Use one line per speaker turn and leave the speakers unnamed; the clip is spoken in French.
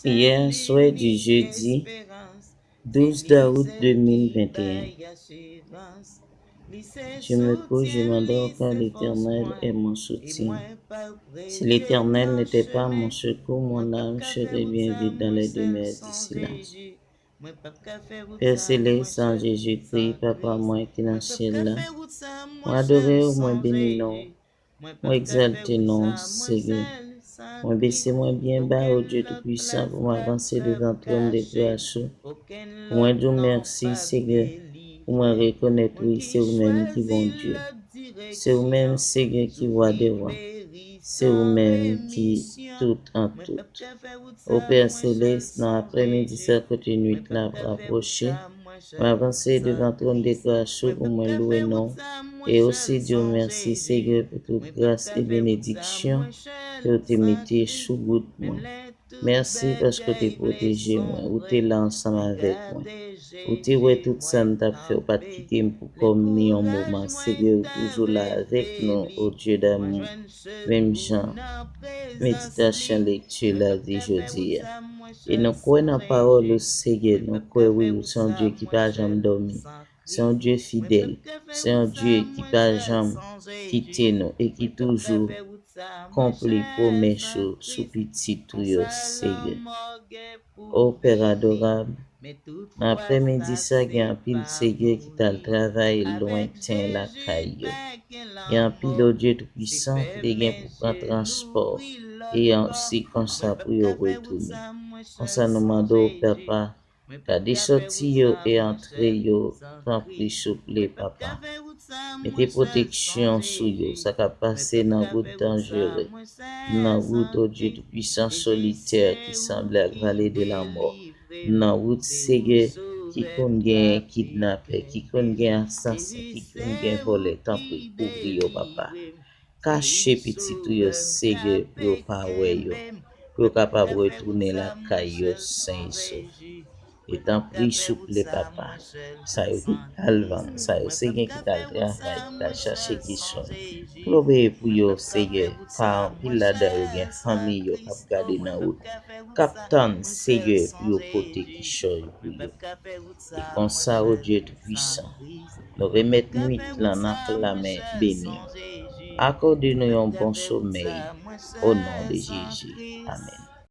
Hier soir du jeudi 12 août 2021, je me couche, je m'endors car l'Éternel est mon soutien. Si l'Éternel n'était pas mon secours, mon âme serait bien vite dans les demeures du silence. Père céleste, en Jésus-Christ, Papa, moi qui dans le ciel là, moi adorer, moi bénir non, moi exalter non, Seigneur. Moi baisser moi bien bas au Dieu Tout-Puissant pour m'avancer devant le trône de grâce. Pour moi dire merci, Seigneur, pour moi reconnaître, oui, c'est vous-même qui bon Dieu. C'est vous-même, Seigneur, qui voit des rois. C'est vous-même qui tout en tout. Au Père Céleste, dans l'après-midi, ça continue de la rapprocher. M'avancer devant le trône de grâce pour moi louer non. Et aussi Dieu merci, Seigneur, pour toute grâce et bénédiction que tu mettez sous goutte moi. Merci parce que tu es protégé moi, ou tu es là ensemble avec moi. Ou tu es tout ça nous t'a fait, ou pas te quitter pour comme ni un moment, Seigneur, toujours là avec nous, au Dieu d'amour. Même Jean, méditation, lecture là d'aujourd'hui. Et nous croyons dans la parole au Seigneur, nous croyons oui, c'est un Dieu qui n'a jamais dormi. C'est un Dieu fidèle. C'est un Dieu qui n'a jamais quitté nous et qui toujours accomplit promesses sous petit tout, Seigneur. Ô Père adorable, après-midi, ça, il y a un pile Seigneur qui t'a le travail lointain la caille. Il y a un pile au Dieu Tout-Puissant qui te gagne pour prendre transport. Et aussi comme ça pour y retourner. Comme ça, nous demandons au Papa, qu'à des sorties et entrées, prends plus souple, Papa. Mettez protection sur yo, ça va passer dans route dangereuse, dans route au Dieu Tout-Puissant solitaire qui semble la vallée de la mort, dans route Seigneur qui connaît kidnappé, qui connaît assassin, qui connaît volé, tant pis, couvrir yo, Papa. Cachez petit tout yo, Seigneur, pour yo pas ouais yo, pour yo capable retourner la caille yo sain et sauf. Et tant pis souple papa, ça y est qui calvan, ça y est Seigneur qui t'a le travail, qui t'a cherché qui son. Plobe pour yo Seigneur, car il la da yo gen famille yo kap gade nan route. Captain Seigneur pour yo côté qui choy pour yo. Et comme ça, au Dieu Tout-Puissant, nous remettons nuit là dans la main bénie. Accordez-nous un bon sommeil au nom de Jésus. Amen.